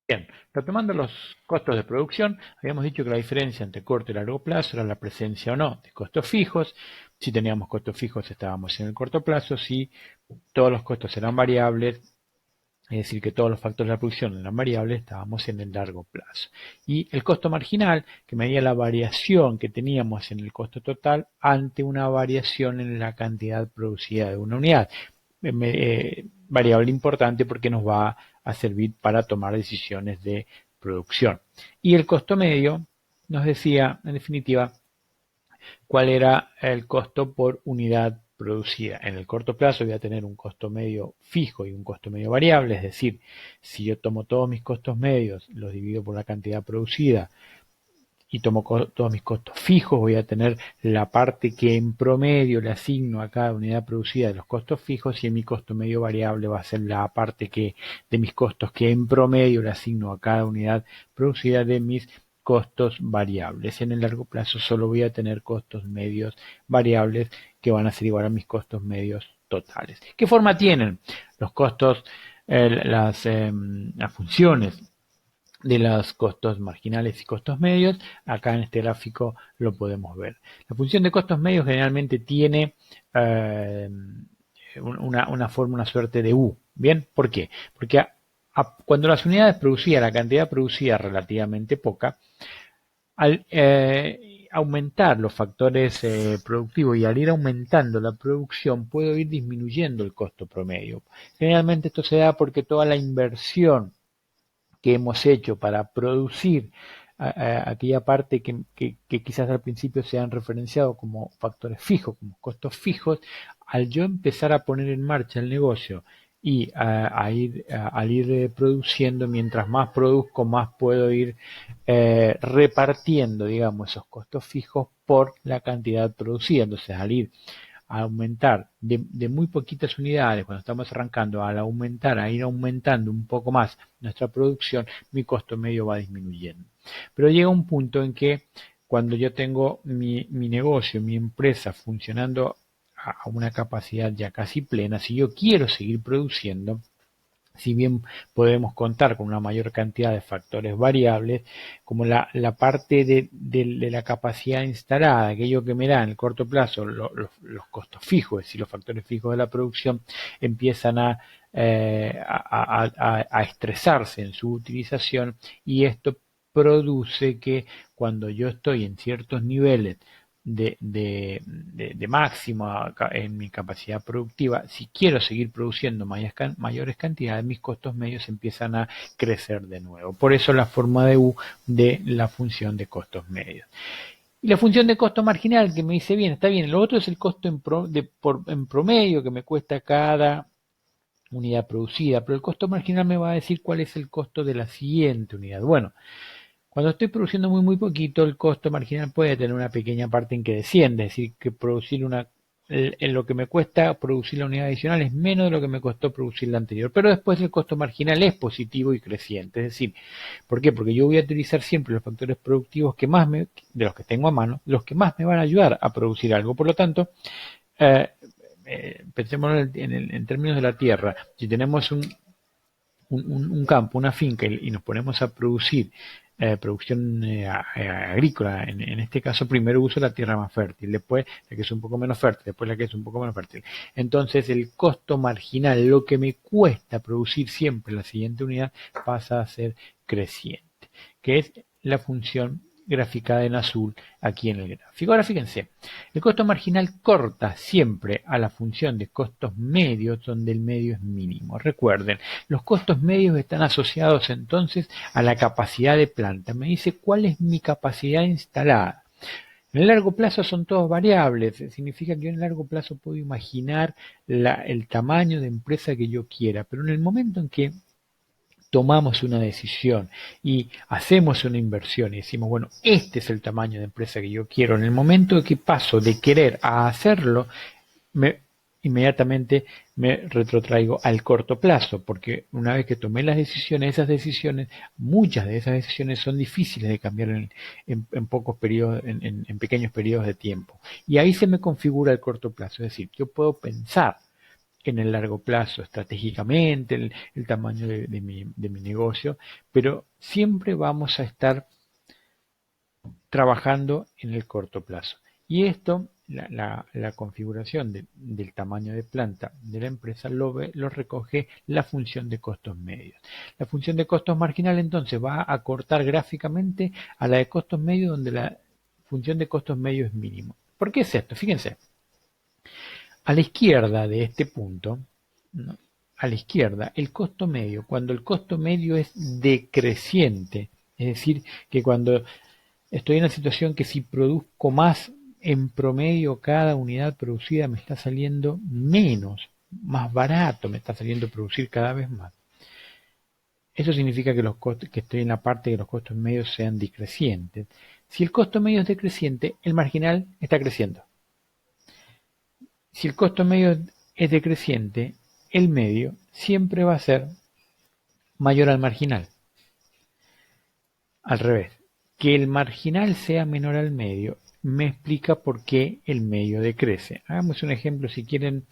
Bien, retomando los costos de producción, habíamos dicho que la diferencia entre corto y largo plazo era la presencia o no de costos fijos. Si teníamos costos fijos estábamos en el corto plazo, si todos los costos eran variables, es decir, que todos los factores de la producción eran variables, estábamos en el largo plazo. Y el costo marginal, que medía la variación que teníamos en el costo total ante una variación en la cantidad producida de una unidad. Variable importante porque nos va a servir para tomar decisiones de producción. Y el costo medio nos decía, en definitiva, cuál era el costo por unidad producida. En el corto plazo voy a tener un costo medio fijo y un costo medio variable, es decir, si yo tomo todos mis costos medios, los divido por la cantidad producida y tomo todos mis costos fijos, voy a tener la parte que en promedio le asigno a cada unidad producida de los costos fijos, y en mi costo medio variable va a ser la parte que de mis costos que en promedio le asigno a cada unidad producida de mis costos variables. En el largo plazo solo voy a tener costos medios variables que van a ser igual a mis costos medios totales. ¿Qué forma tienen los costos, las funciones de los costos marginales y costos medios? Acá en este gráfico lo podemos ver. La función de costos medios generalmente tiene una forma, una suerte de U. ¿Bien? ¿Por qué? Porque cuando las unidades producidas, la cantidad producida es relativamente poca, al aumentar los factores productivos y al ir aumentando la producción, puedo ir disminuyendo el costo promedio. Generalmente esto se da porque toda la inversión que hemos hecho para producir aquella parte que quizás al principio se han referenciado como factores fijos, como costos fijos, al yo empezar a poner en marcha el negocio y al ir produciendo, mientras más produzco, más puedo ir repartiendo, digamos, esos costos fijos por la cantidad producida. Entonces, al ir a aumentar de muy poquitas unidades cuando estamos arrancando, al aumentar, a ir aumentando un poco más nuestra producción, mi costo medio va disminuyendo. Pero llega un punto en que cuando yo tengo mi negocio, mi empresa funcionando a una capacidad ya casi plena, si yo quiero seguir produciendo, si bien podemos contar con una mayor cantidad de factores variables, como la parte de la capacidad instalada, aquello que me da en el corto plazo los costos fijos, es decir, los factores fijos de la producción, empiezan a estresarse en su utilización, y esto produce que cuando yo estoy en ciertos niveles de máximo en mi capacidad productiva, si quiero seguir produciendo mayores cantidades, mis costos medios empiezan a crecer de nuevo. Por eso la forma de U de la función de costos medios. Y la función de costo marginal, que me dice, bien, está bien, lo otro es el costo en promedio que me cuesta cada unidad producida, pero el costo marginal me va a decir cuál es el costo de la siguiente unidad. Bueno, cuando estoy produciendo muy poquito, el costo marginal puede tener una pequeña parte en que desciende, es decir, que producir en lo que me cuesta producir la unidad adicional es menos de lo que me costó producir la anterior, pero después el costo marginal es positivo y creciente. Es decir, ¿por qué? Porque yo voy a utilizar siempre los factores productivos de los que tengo a mano, los que más me van a ayudar a producir algo. Por lo tanto, pensemos en términos de la tierra. Si tenemos un campo, una finca, y nos ponemos a producir producción agrícola, en este caso primero uso la tierra más fértil, después la que es un poco menos fértil, después la que es un poco menos fértil. Entonces el costo marginal, lo que me cuesta producir siempre la siguiente unidad, pasa a ser creciente, que es la función graficada en azul aquí en el gráfico. Ahora fíjense, el costo marginal corta siempre a la función de costos medios donde el medio es mínimo. Recuerden, los costos medios están asociados entonces a la capacidad de planta. Me dice cuál es mi capacidad instalada. En el largo plazo son todos variables, significa que yo en el largo plazo puedo imaginar el tamaño de empresa que yo quiera, pero en el momento en que tomamos una decisión y hacemos una inversión y decimos, bueno, este es el tamaño de empresa que yo quiero, en el momento que paso de querer a hacerlo, inmediatamente me retrotraigo al corto plazo, porque una vez que tomé las decisiones, muchas de esas decisiones son difíciles de cambiar en pocos periodos, en pequeños periodos de tiempo. Y ahí se me configura el corto plazo, es decir, yo puedo pensar en el largo plazo, estratégicamente, el tamaño de mi negocio, pero siempre vamos a estar trabajando en el corto plazo. Y esto, la configuración del tamaño de planta de la empresa lo recoge la función de costos medios. La función de costos marginal entonces va a acortar gráficamente a la de costos medios, donde la función de costos medios es mínimo. ¿Por qué es esto? Fíjense, a la izquierda de este punto, ¿no? A la izquierda, el costo medio, cuando el costo medio es decreciente, es decir, que cuando estoy en una situación que si produzco más, en promedio cada unidad producida me está saliendo menos, más barato me está saliendo producir cada vez más. Eso significa que que estoy en la parte de los costos medios sean decrecientes. Si el costo medio es decreciente, el marginal está creciendo. Si el costo medio es decreciente, el medio siempre va a ser mayor al marginal. Al revés, que el marginal sea menor al medio me explica por qué el medio decrece. Hagamos un ejemplo si quieren.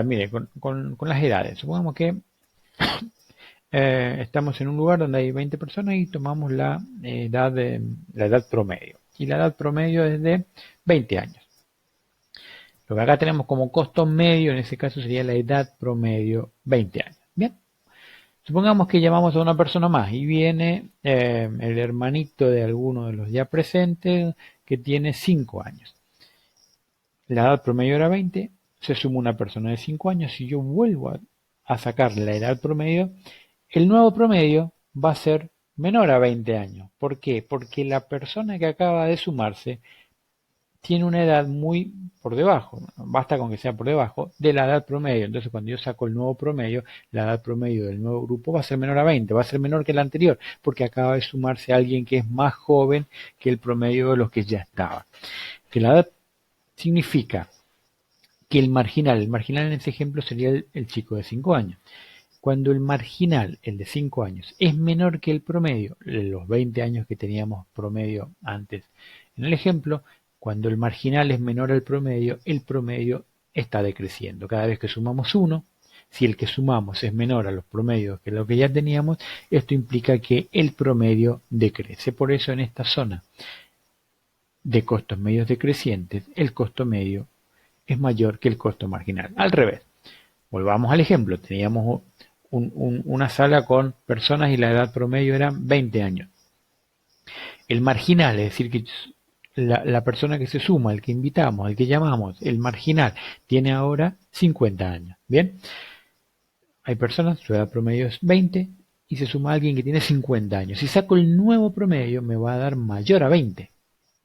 Mire, con las edades. Supongamos que estamos en un lugar donde hay 20 personas y tomamos la edad promedio. Y la edad promedio es de 20 años. Lo que acá tenemos como costo medio, en ese caso sería la edad promedio 20 años. Bien. Supongamos que llamamos a una persona más y viene el hermanito de alguno de los ya presentes que tiene 5 años. La edad promedio era 20, se suma una persona de 5 años y yo vuelvo a sacar la edad promedio, el nuevo promedio va a ser menor a 20 años. ¿Por qué? Porque la persona que acaba de sumarse tiene una edad muy por debajo, basta con que sea por debajo de la edad promedio. Entonces cuando yo saco el nuevo promedio, la edad promedio del nuevo grupo va a ser menor a 20, va a ser menor que la anterior, porque acaba de sumarse alguien que es más joven que el promedio de los que ya estaba. Que la edad significa que el marginal en ese ejemplo sería el chico de 5 años. Cuando el marginal, el de 5 años, es menor que el promedio, los 20 años que teníamos promedio antes en el ejemplo, cuando el marginal es menor al promedio, el promedio está decreciendo. Cada vez que sumamos 1, si el que sumamos es menor a los promedios que lo que ya teníamos, esto implica que el promedio decrece. Por eso en esta zona de costos medios decrecientes, el costo medio es mayor que el costo marginal. Al revés, volvamos al ejemplo, teníamos una sala con personas y la edad promedio eran 20 años. El marginal, es decir, que la persona que se suma, el que invitamos, el que llamamos, el marginal, tiene ahora 50 años. ¿Bien? Hay personas, su edad promedio es 20 y se suma alguien que tiene 50 años. Si saco el nuevo promedio me va a dar mayor a 20.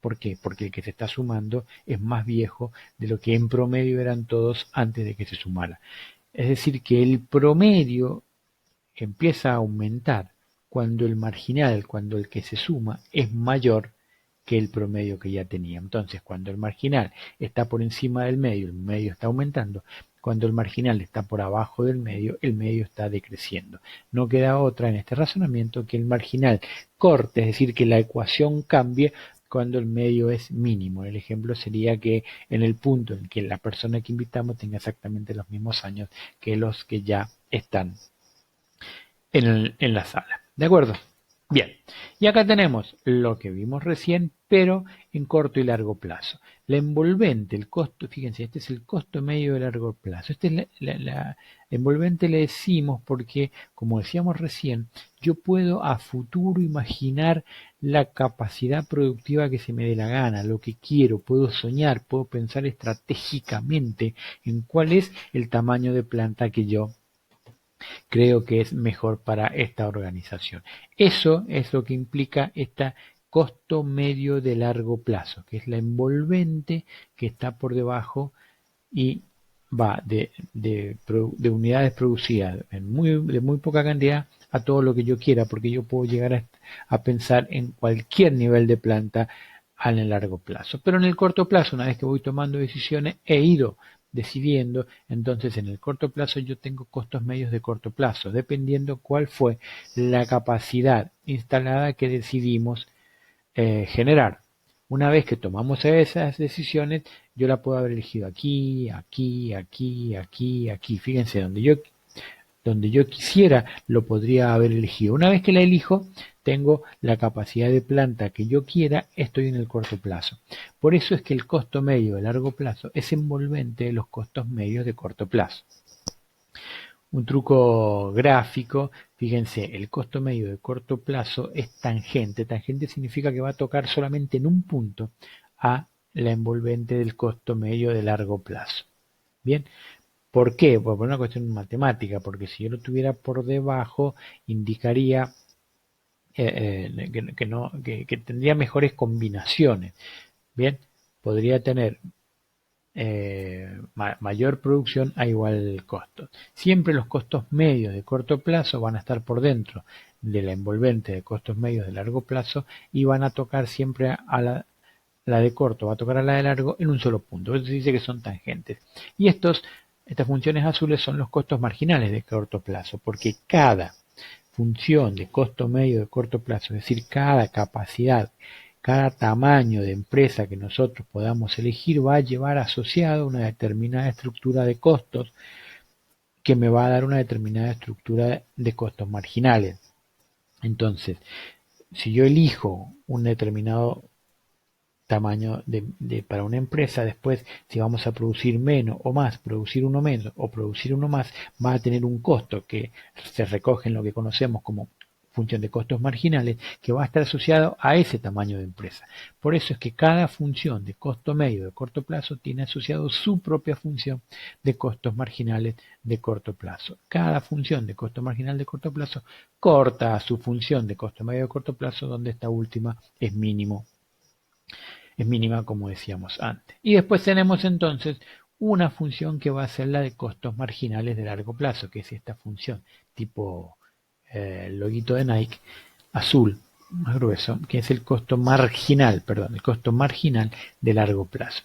¿Por qué? Porque el que se está sumando es más viejo de lo que en promedio eran todos antes de que se sumara. Es decir, que el promedio empieza a aumentar cuando el marginal, cuando el que se suma, es mayor que el promedio que ya tenía. Entonces, cuando el marginal está por encima del medio, el medio está aumentando. Cuando el marginal está por abajo del medio, el medio está decreciendo. No queda otra en este razonamiento que el marginal corte, es decir, que la ecuación cambie cuando el medio es mínimo. El ejemplo sería que en el punto en que la persona que invitamos tenga exactamente los mismos años que los que ya están en la sala. ¿De acuerdo? Bien, y acá tenemos lo que vimos recién, pero en corto y largo plazo. La envolvente, el costo, fíjense, este es el costo medio de largo plazo. Este es la envolvente le decimos porque, como decíamos recién, yo puedo a futuro imaginar la capacidad productiva que se me dé la gana, lo que quiero, puedo soñar, puedo pensar estratégicamente en cuál es el tamaño de planta que yo creo que es mejor para esta organización. Eso es lo que implica este costo medio de largo plazo, que es la envolvente que está por debajo y va de unidades producidas de muy poca cantidad a todo lo que yo quiera, porque yo puedo llegar a pensar en cualquier nivel de planta en el largo plazo. Pero en el corto plazo, una vez que voy tomando decisiones, he ido decidiendo, entonces en el corto plazo yo tengo costos medios de corto plazo, dependiendo cuál fue la capacidad instalada que decidimos generar. Una vez que tomamos esas decisiones, yo la puedo haber elegido aquí, aquí, aquí, aquí, aquí. Fíjense, donde yo quisiera lo podría haber elegido. Una vez que la elijo, tengo la capacidad de planta que yo quiera, estoy en el corto plazo. Por eso es que el costo medio de largo plazo es envolvente de los costos medios de corto plazo. Un truco gráfico, fíjense, el costo medio de corto plazo es tangente. Tangente significa que va a tocar solamente en un punto a la envolvente del costo medio de largo plazo. Bien, ¿por qué? Pues por una cuestión matemática, porque si yo lo tuviera por debajo, indicaría que tendría mejores combinaciones. Bien, podría tener mayor producción a igual costo. Siempre los costos medios de corto plazo van a estar por dentro de la envolvente de costos medios de largo plazo y van a tocar siempre a la de corto, va a tocar a la de largo en un solo punto. Eso se dice que son tangentes. Y estas funciones azules son los costos marginales de corto plazo, porque cada función de costo medio de corto plazo, es decir, cada capacidad, cada tamaño de empresa que nosotros podamos elegir va a llevar asociado una determinada estructura de costos que me va a dar una determinada estructura de costos marginales. Entonces, si yo elijo un determinado tamaño para una empresa, después si vamos a producir menos o más, producir uno menos o producir uno más, va a tener un costo que se recoge en lo que conocemos como función de costos marginales, que va a estar asociado a ese tamaño de empresa. Por eso es que cada función de costo medio de corto plazo tiene asociado su propia función de costos marginales de corto plazo. Cada función de costo marginal de corto plazo corta a su función de costo medio de corto plazo, donde esta última es mínima como decíamos antes. Y después tenemos entonces una función que va a ser la de costos marginales de largo plazo, que es esta función tipo el loguito de Nike azul más grueso, que es el costo marginal, el costo marginal de largo plazo.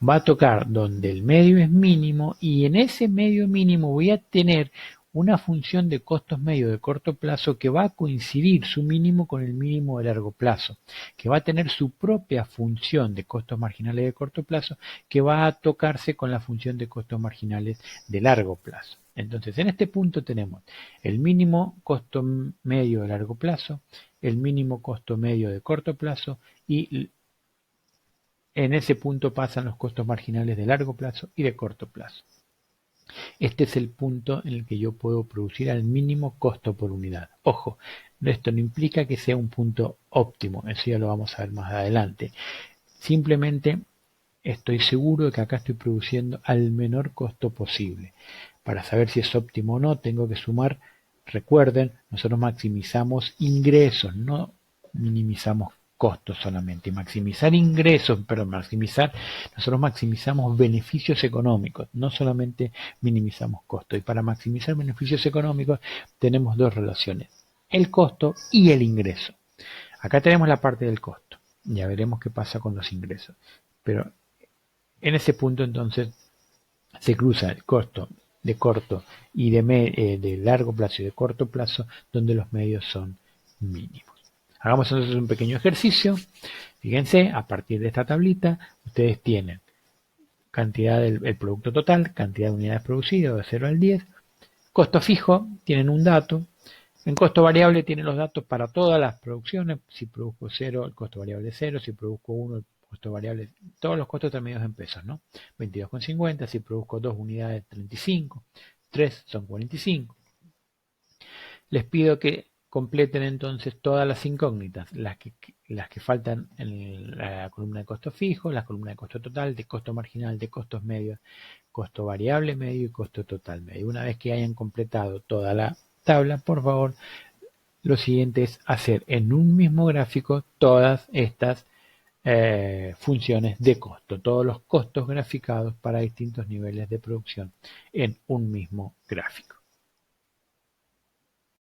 Va a tocar donde el medio es mínimo y en ese medio mínimo voy a tener una función de costos medio de corto plazo que va a coincidir su mínimo con el mínimo de largo plazo, que va a tener su propia función de costos marginales de corto plazo que va a tocarse con la función de costos marginales de largo plazo. Entonces, en este punto tenemos el mínimo costo medio de largo plazo, el mínimo costo medio de corto plazo y en ese punto pasan los costos marginales de largo plazo y de corto plazo. Este es el punto en el que yo puedo producir al mínimo costo por unidad. Ojo, esto no implica que sea un punto óptimo, eso ya lo vamos a ver más adelante. Simplemente estoy seguro de que acá estoy produciendo al menor costo posible. Para saber si es óptimo o no, tengo que sumar, recuerden, nosotros maximizamos ingresos, no minimizamos costos solamente. Nosotros maximizamos beneficios económicos, no solamente minimizamos costos. Y para maximizar beneficios económicos tenemos dos relaciones, el costo y el ingreso. Acá tenemos la parte del costo, ya veremos qué pasa con los ingresos. Pero en ese punto entonces se cruza el costo de corto y de largo plazo y de corto plazo, donde los medios son mínimos. Hagamos entonces un pequeño ejercicio. Fíjense, a partir de esta tablita, ustedes tienen cantidad del producto total, cantidad de unidades producidas de 0 al 10, costo fijo, tienen un dato, en costo variable tienen los datos para todas las producciones, si produzco 0, el costo variable es 0, si produzco 1, el costo variable, todos los costos están medidos en pesos, ¿no? 22,50, si produzco 2 unidades, 35, 3 son 45. Les pido que completen entonces todas las incógnitas, las que faltan en la columna de costo fijo, la columna de costo total, de costo marginal, de costos medios, costo variable medio y costo total medio. Una vez que hayan completado toda la tabla, por favor, lo siguiente es hacer en un mismo gráfico todas estas funciones de costo, todos los costos graficados para distintos niveles de producción en un mismo gráfico.